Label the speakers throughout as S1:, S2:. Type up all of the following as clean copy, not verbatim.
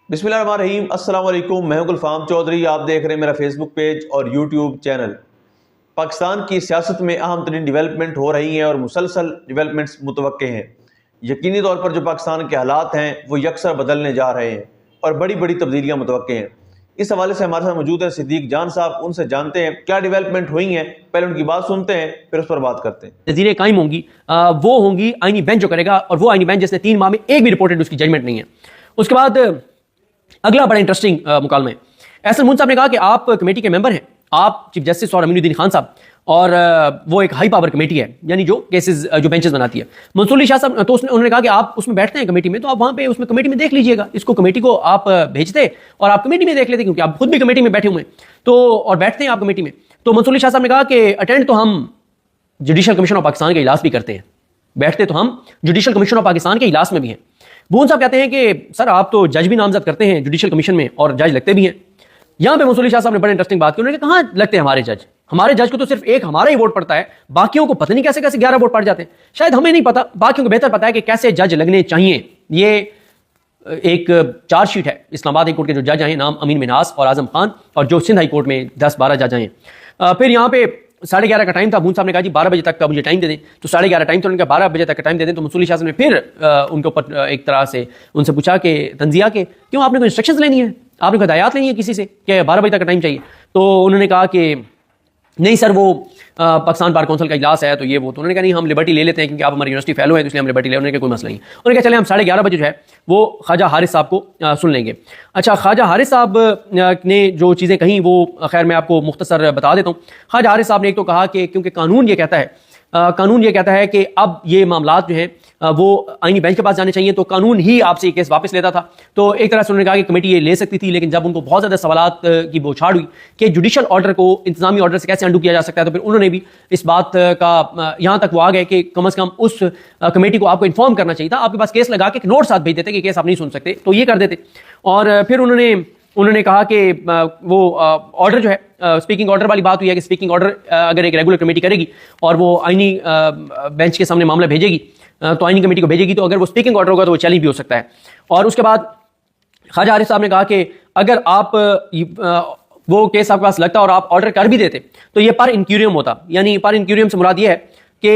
S1: बिस्मिल्लाहिर्रहमानिर्रहीम। अस्सलाम वालेकुम। मैं हूं गुलफाम चौधरी। आप देख रहे हैं मेरा फेसबुक पेज और यूट्यूब चैनल। पाकिस्तान की सियासत में अहम तरीन डेवलपमेंट हो रही हैं और मुसलसल डेवलपमेंट्स मुतवक्के हैं। यकीनी तौर पर जो पाकिस्तान के हालात हैं वो यकसर बदलने जा रहे हैं और बड़ी बड़ी तब्दीलियाँ मुतवक्के हैं। इस हवाले से हमारे साथ मौजूद हैं सिद्दीक जान साहब। उनसे जानते हैं क्या डेवलपमेंट हुई हैं, पहले उनकी बात सुनते हैं फिर उस पर बात करते हैं।
S2: नज़ीरें कायम होंगी, वो होंगी आईनी बेंच जो करेगा, और वो आईनी बेंच जिसने 3 माह में एक भी रिपोर्टेड उसकी जजमेंट नहीं है। उसके बाद अगला बड़ा इंटरेस्टिंग मुकालमा है। एहसन मून साहब ने कहा कि आप कमेटी के मेंबर हैं, आप चीफ जस्टिस और अमीनुद्दीन खान साहब, और वो एक हाई पावर कमेटी है, यानी जो केसेस जो बेंचेस बनाती है। मंसूर अली शाह साहब तो उन्होंने कहा कि आप उसमें बैठते हैं कमेटी में, तो आप वहां पे उसमें कमेटी में देख लीजिएगा, इसको कमेटी को आप भेजते और आप कमेटी में देख लेते, क्योंकि आप खुद भी कमेटी में बैठे हुए हैं तो, और बैठते हैं आप कमेटी में। तो मंसूर अली शाह साहब ने कहा कि अटेंड तो हम जुडिशल कमीशन ऑफ पाकिस्तान के इजलास भी करते हैं, बैठते तो हम जुडिशल कमीशन ऑफ पाकिस्तान के इजलास में भी हैं। बून साहब कहते हैं कि सर आप तो जज भी नामजद करते हैं जुडिशल कमीशन में और जज लगते भी हैं। यहां पे मंसूर अली शाह साहब ने बड़ी इंटरेस्टिंग बात की। उन्होंने कहा कहां लगते हैं हमारे जज को तो सिर्फ एक हमारा ही वोट पड़ता है, बाकियों को पता नहीं कैसे कैसे 11 वोट पड़ जाते हैं। शायद हमें नहीं पता, बाकियों को बेहतर पता है कि कैसे जज लगने चाहिए। ये एक चार्जशीट है इस्लामाबाद हाई कोर्ट के जो जज आए, नाम अमीन मिन्हास और आजम खान, और जो सिंध हाई कोर्ट में 10-12 जज आए। फिर यहाँ पे 11:30 का टाइम था। बून साहब ने कहा जी 12 बजे तक का मुझे टाइम दे दें, तो 11:30 टाइम था, उन्होंने कहा 12 बजे तक का टाइम दे दें। तो मंसूर अली शाह साहब ने फिर उनके ऊपर एक तरह से उनसे पूछा कि तंजिया के क्यों आपने कोई इंस्ट्रक्शंस लेनी है, आपने कोई हदायत लेनी है किसी से कि 12 बजे तक का टाइम चाहिए। तो उन्होंने कहा कि नहीं सर, वो पाकिस्तान बार काउंसिल का इजलास है तो ये वो। तो उन्होंने कहा नहीं, हम लिबर्टी ले लेते हैं क्योंकि आप हमारी यूनिवर्सिटी फेलो है, तो इसलिए हम लिबर्टी ले। उन्होंने कहा कोई मसला नहीं। उन्होंने कहा चले हम 11:30 बजे जो है वो ख्वाजा हारिस साहब को सुन लेंगे। अच्छा, ख्वाजा हारिस साहब ने जो चीज़ें कहीं वो खैर मैं आपको मुख्तसर बता देता हूँ। ख्वाजा हारिस साहब ने एक तो कहा कि क्योंकि कानून ये कहता है कि अब ये मामलात जो हैं वो आईनी बेंच के पास जाने चाहिए, तो कानून ही आपसे ये केस वापस लेता था। तो एक तरह से उन्होंने कहा कि कमेटी ये ले सकती थी, लेकिन जब उनको बहुत ज़्यादा सवालात की बौछार हुई कि जुडिशल ऑर्डर को इंतजामी ऑर्डर से कैसे अंडू किया जा सकता है, तो फिर उन्होंने भी इस बात का यहाँ तक वो आ गए कि कम से कम उस कमेटी को आपको इन्फॉर्म करना चाहिए था, आपके पास केस लगा के एक नोट साथ भेज देते कि केस आप नहीं सुन सकते, तो ये कर देते। और फिर उन्होंने कहा कि वो ऑर्डर जो है स्पीकिंग ऑर्डर वाली बात हुई है कि स्पीकिंग ऑर्डर अगर एक रेगुलर कमेटी करेगी और वो आईनी बेंच के सामने मामला भेजेगी, तो आईनी कमेटी को भेजेगी, तो अगर वो स्पीकिंग ऑर्डर होगा तो वो चैलेंज भी हो सकता है। और उसके बाद ख्वाजा हारिस साहब ने कहा कि अगर आप वो केस आपके पास लगता और आप ऑर्डर कर भी देते तो ये पर इंक्यूरियम होता, यानी पर इंक्यूरियम से मुराद ये है कि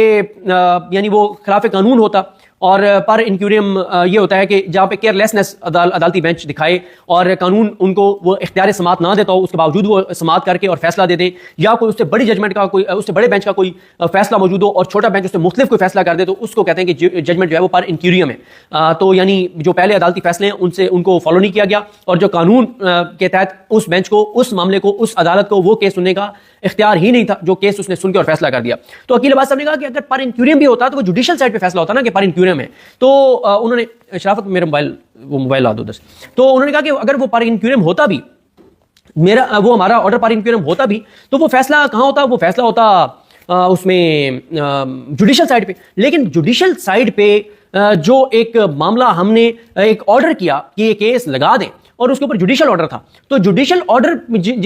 S2: यानी वो खिलाफ कानून होता। और पर इंक्यूरियम ये होता है कि जहाँ पे केयरलेसनेस अदालती बेंच दिखाए और कानून उनको वो इख्तियार समात ना देता हो, उसके बावजूद वो समात करके और फैसला दे दे, या कोई उससे बड़ी जजमेंट का कोई उससे बड़े बेंच का कोई फैसला मौजूद हो और छोटा बेंच उससे मुख्तलिफ कोई फैसला कर दे, तो उसको कहते हैं कि जजमेंट जो है वो पर इंक्यूरियम है। तो यानी जो पहले अदालती फैसले हैं उनको फॉलो नहीं किया गया, और जो कानून के तहत उस बेंच को, उस मामले को, उस अदालत को वो केस सुनने का इख्तियार ही नहीं था, जो केस उसने सुन के और फैसला कर दिया। तो अकील अब्बास साहब ने कहा कि अगर पर इंक्यूरियम भी होता तो वो जुडिशल साइड पे फैसला होता ना कि पर इंक्यूरियम है। तो उन्होंने शराफत मेरा मोबाइल ला दो 10। तो उन्होंने कहा कि अगर वो पर इंक्यूरियम होता भी, वो हमारा ऑर्डर पर इंक्यूरियम होता भी, तो वो फैसला कहाँ होता, वो फैसला होता उसमें जुडिशल साइड पे। लेकिन जुडिशल साइड पे जो एक मामला हमने एक ऑर्डर किया कि ये केस लगा दें, और उसके ऊपर जुडिशल ऑर्डर था, तो जुडिशल ऑर्डर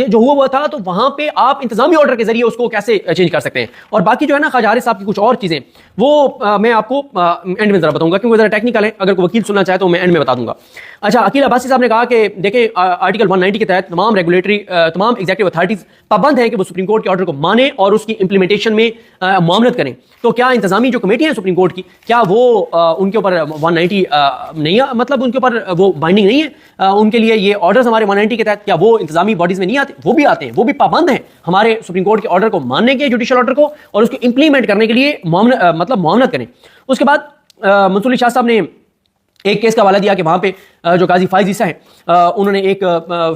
S2: जो हुआ था, तो वहां पे आप इंतजामी ऑर्डर के जरिए उसको कैसे चेंज कर सकते हैं। और बाकी जो है ना ख्वाजा हारिस साहब की कुछ और चीजें वो मैं आपको एंड में जरा बताऊंगा, क्योंकि जरा टेक्निकल है, अगर कोई वकील सुनना चाहे तो मैं एंड में बता दूंगा। अच्छा, अकील अब्बासी साहब ने कहा कि देखें आर्टिकल 190 के तहत तमाम एग्जीक्यूटिव अथॉरिटीज पाबंद है कि वो सुप्रीम कोर्ट के ऑर्डर को माने और उसकी इंप्लीमेंटेशन में मामलत करें। तो क्या इंतजामी जो कमेटी है सुप्रीम कोर्ट की, क्या वो उनके ऊपर 190 नहीं है, मतलब उनके ऊपर वो बाइंडिंग नहीं है, उनके लिए ये ऑर्डर्स हमारे 190 के तहत क्या वो इंतजामी बॉडीज में नहीं आते? वो भी आते हैं, वो भी पाबंद हैं हमारे सुप्रीम कोर्ट के ऑर्डर को मानने के, जुडिशल ऑर्डर को, और उसको इंप्लीमेंट करने के लिए मामलत करें। उसके बाद मंसूर अली शाह साहब ने एक केस का हवाला दिया कि वहां पे जो काजी फाइज ईसा है उन्होंने एक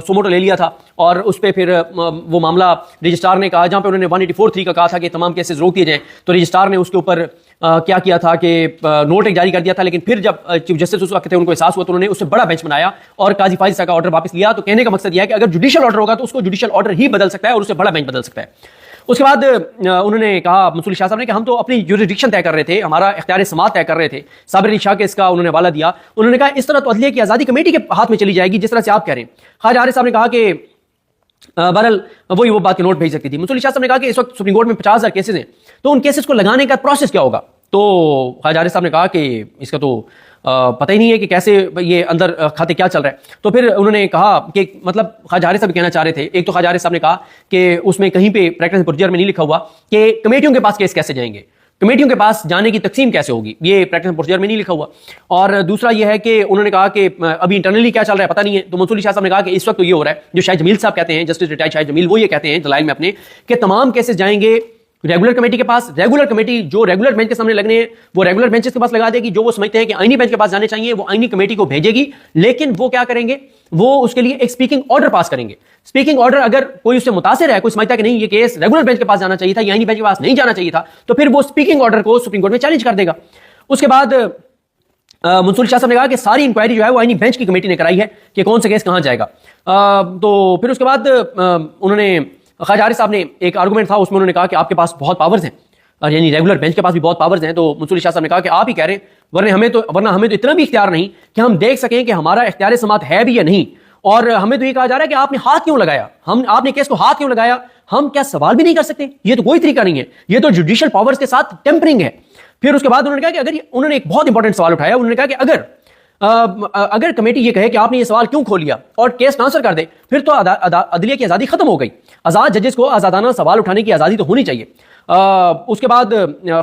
S2: सोमोटो ले लिया था, और उस पर फिर वो मामला रजिस्ट्रार ने कहा, जहाँ पे उन्होंने 184(3) का कहा था कि तमाम केसेस रोक दिए जाएं, तो रजिस्ट्रार ने उसके ऊपर क्या किया था कि नोट एक जारी कर दिया था। लेकिन फिर जब चीफ जस्टिस उस वक्त थे, उनको एहसास हुआ, तो उन्होंने उससे बड़ा बेंच बनाया और काजी फाइज ईसा का ऑर्डर वापस लिया। तो कहने का मकसद यह है कि अगर जुडिशल ऑर्डर होगा तो उसको जुडिशल ऑर्डर ही बदल सकता है और उससे बड़ा बेंच बदल सकता है। उसके बाद उन्होंने कहा मंसूर अली शाह साहब ने कि हम तो अपनी जुरिडिक्शन तय कर रहे थे, हमारा इख्तियार समात तय कर रहे थे। साबिर अली शाह के इसका उन्होंने हवाला दिया। उन्होंने कहा इस तरह तो अदलिया की आज़ादी कमेटी के हाथ में चली जाएगी जिस तरह से आप कह रहे हैं। ख्वाजा हारिस साहब ने कहा कि बहरहाल वही वो बात के नोट भेज सकती थी। मंसूर अली शाह साहब ने कहा कि इस वक्त सुप्रीम कोर्ट में 50,000 केसेस हैं, तो उन केसेस को लगाने का प्रोसेस क्या होगा। तो ख्वाजा हारिस साहब ने कहा कि इसका तो پتہ ہی نہیں ہے کہ کیسے یہ اندر کھاتے کیا چل رہا ہے. تو پھر انہوں نے کہا کہ مطلب خواجہ حارث صاحب کہنا چاہ رہے تھے. ایک تو خواجہ حارث صاحب نے کہا کہ اس میں کہیں پہ پریکٹس پروسیجر میں نہیں لکھا ہوا کہ کمیٹیوں کے پاس کیس کیسے جائیں گے, کمیٹیوں کے پاس جانے کی تقسیم کیسے ہوگی, یہ پریکٹس پروسیجر میں نہیں لکھا ہوا. اور دوسرا یہ ہے کہ انہوں نے کہا کہ ابھی انٹرنلی کیا چل رہا ہے پتہ نہیں ہے. تو منصور علی شاہ صاحب نے کہا کہ اس وقت تو یہ ہو رہا ہے جو شاہد جمیل صاحب کہتے ہیں, جسٹس ریٹائرڈ شاہد جمیل, وہ یہ کہتے ہیں دلائل میں اپنے کہ تمام کیسز جائیں گے ریگولر کمیٹی کے پاس. ریگولر کمیٹی جو ریگولر بینچ کے سامنے لگنے ہیں وہ ریگولر بینچز کے پاس لگا دے گی, جو وہ سمجھتے ہیں کہ آئینی بینچ کے پاس جانے چاہیے وہ آئینی کمیٹی کو بھیجے گی. لیکن وہ کیا کریں گے, وہ اس کے لیے ایک سپیکنگ آرڈر پاس کریں گے. سپیکنگ آرڈر اگر کوئی اس سے متاثر ہے, کوئی سمجھتا ہے کہ نہیں یہ کیس ریگولر بینچ کے پاس جانا چاہیے تھا, یہ آئینی بینچ کے پاس نہیں جانا چاہیے تھا, تو پھر وہ سپیکنگ آرڈر کو سپریم کورٹ میں چیلنج کر دے گا. اس کے بعد منصور شاہ صاحب نے کہا کہ ساری انکوائری جو ہے وہ آئینی بینچ کی کمیٹی نے کرائی ہے کہ کون سا کیس کہاں جائے گا. تو پھر اس کے بعد انہوں نے خواجہ حارث صاحب نے ایک آرگومنٹ تھا, اس میں انہوں نے کہا کہ آپ کے پاس بہت پاورز ہیں, یعنی ریگولر بینچ کے پاس بھی بہت پاورز ہیں. تو منصور شاہ صاحب نے کہا کہ آپ ہی کہہ رہے ہیں, ورنہ ہمیں تو اتنا بھی اختیار نہیں کہ ہم دیکھ سکیں کہ ہمارا اختیار سماعت ہے بھی یا نہیں. اور ہمیں تو یہ کہا جا رہا ہے کہ آپ نے ہاتھ کیوں لگایا, آپ نے کیس کو ہاتھ کیوں لگایا, ہم کیا سوال بھی نہیں کر سکتے؟ یہ تو کوئی طریقہ نہیں ہے, یہ تو جوڈیشل پاورز کے ساتھ ٹیمپرنگ ہے. پھر اس کے بعد انہوں نے کہا کہ اگر انہوں نے ایک بہت انپورٹنٹ سوال اٹھایا, انہوں نے کہا کہ اگر کمیٹی یہ کہے کہ آپ نے یہ سوال کیوں کھول لیا اور کیس ٹرانسفر کر دے, پھر تو عدلیہ کی آزادی ختم ہو گئی. آزاد ججز کو آزادانہ سوال اٹھانے کی آزادی تو ہونی چاہیے. اس کے بعد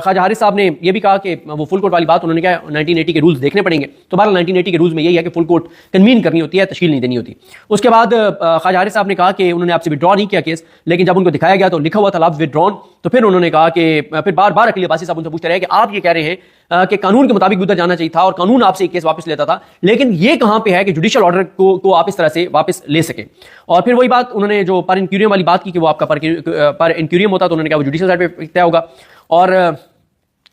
S2: خواجہ حارث صاحب نے یہ بھی کہا کہ وہ فل کورٹ والی بات انہوں نے کہا 1980 کے رولز دیکھنے پڑیں گے. تو بہرحال 1980 کے رولز میں یہی ہے کہ فل کورٹ کنوین کرنی ہوتی ہے, تشکیل نہیں دینی ہوتی. اس کے بعد خواجہ حارث صاحب نے کہا کہ انہوں نے آپ سے وڈرا نہیں کیا کیس, لیکن جب ان کو دکھایا گیا تو لکھا ہوا تھا لفظ وڈرون. تو پھر انہوں نے کہا کہ پھر بار بار عقیل عباسی صاحب ان سے پوچھتے رہے کہ آپ یہ کہہ رہے ہیں کہ قانون کے مطابق ادھر جانا چاہیے تھا اور قانون آپ سے ایک کیس واپس لیتا تھا, لیکن یہ کہاں پہ ہے کہ جوڈیشل آرڈر کو آپ اس طرح سے واپس لے سکیں. اور پھر وہی بات انہوں نے جو پر انکیوریم والی بات کی کہ وہ آپ کا پر انکیوریم ہوتا, تو انہوں نے کہا وہ جوڈیشل سائڈ پہ طے ہوگا. اور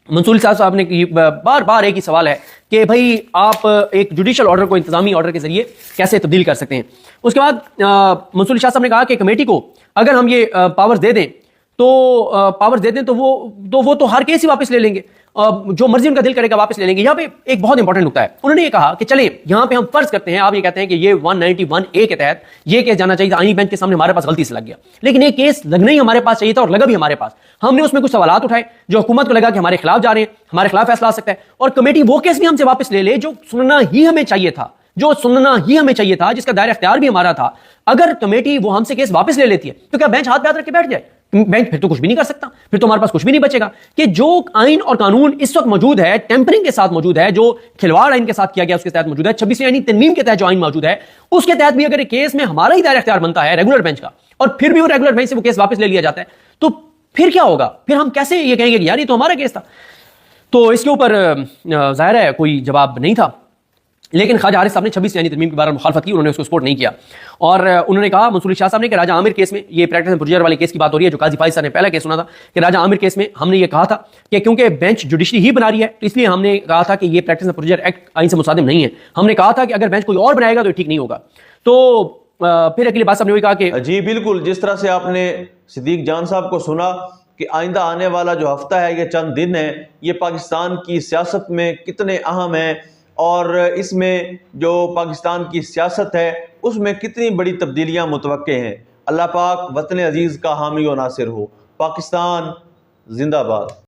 S2: منصور صاحب نے بار بار ایک ہی سوال ہے کہ بھائی آپ ایک جوڈیشل آرڈر کو انتظامی آرڈر کے ذریعے کیسے تبدیل کر سکتے ہیں. اس کے بعد منصور شاہ صاحب نے کہا کہ کمیٹی کو اگر ہم یہ پاورز دے دیں تو وہ تو ہر کیس ہی واپس لے لیں گے, جو مرضی ان کا دل کرے گا واپس لے لیں گے. یہاں پہ ایک بہت انپورٹنٹ نکتہ ہے. انہوں نے یہ کہا کہ چلیں یہاں پہ ہم فرض کرتے ہیں, آپ یہ کہتے ہیں کہ یہ 191A کے تحت یہ کیس جانا چاہیے تھا, آئینی بینچ کے سامنے ہمارے پاس غلطی سے لگ گیا, لیکن یہ کیس لگنا ہی ہمارے پاس چاہیے تھا اور لگا بھی ہمارے پاس. ہم نے اس میں کچھ سوالات اٹھائے جو حکومت کو لگا کہ ہمارے خلاف جا رہے ہیں, ہمارے خلاف فیصلہ آ سکتا ہے, اور کمیٹی وہ کیس بھی ہم سے واپس لے لے جو سننا ہی ہمیں چاہیے تھا, جس کا دائرہ اختیار بھی ہمارا تھا. اگر کمیٹی وہ ہم سے کیس واپس لے لیتی ہے تو کیا بینچ ہاتھ پہ ہاتھ رکھ کے بیٹھ جائے؟ بینچ پھر تو کچھ بھی نہیں کر سکتا, پھر تو ہمارے پاس کچھ بھی نہیں بچے گا. کہ جو آئین اور قانون اس وقت موجود ہے, ٹیمپرنگ کے ساتھ موجود ہے, جو کھلواڑ آئین کے ساتھ کیا گیا اس کے تحت موجود ہے, 26ویں آئینی ترمیم کے تحت جو آئین موجود ہے اس کے تحت بھی اگر ایک کیس میں ہمارا ہی دائرہ اختیار بنتا ہے ریگولر بینچ کا, اور پھر بھی وہ ریگولر بینچ سے وہ کیس واپس لے لیا جاتا ہے, تو پھر کیا ہوگا؟ پھر ہم کیسے یہ کہیں گے کہ یار یہ تو ہمارا کیس تھا؟ تو اس کے اوپر ظاہر ہے کوئی جواب نہیں تھا. لیکن خواجہ حارث صاحب نے 26 یعنی ترمیم کے بارے میں مخالفت کی, انہوں نے اس کو سپورٹ نہیں کیا. اور انہوں نے کہا منصور شاہ صاحب نے کہ راجہ عامر کیس میں, یہ پریکٹس اینڈ پروسیجر والے کیس کی بات ہو رہی ہے جو قاضی فائز صاحب نے پہلا کیس سنا تھا, کہ راجہ عامر کیس میں ہم نے یہ کہا تھا کہ کیونکہ بینچ جوڈیشری ہی بنا رہی ہے تو اس لیے ہم نے کہا تھا کہ یہ پریکٹس اینڈ پروسیجر ایکٹ آئین سے مصادم نہیں ہے. ہم نے کہا تھا کہ اگر بینچ کوئی اور بنائے گا تو ٹھیک نہیں ہوگا. تو پھر عقیل عباسی صاحب نے وہی کہا کہ
S1: جی بالکل, جس طرح سے آپ نے صدیق جان صاحب کو سنا کہ آئندہ آنے والا جو ہفتہ ہے, یہ چند دن ہے, یہ پاکستان کی سیاست میں کتنے اہم ہیں, اور اس میں جو پاکستان کی سیاست ہے اس میں کتنی بڑی تبدیلیاں متوقع ہیں. اللہ پاک وطن عزیز کا حامی و ناصر ہو. پاکستان زندہ باد.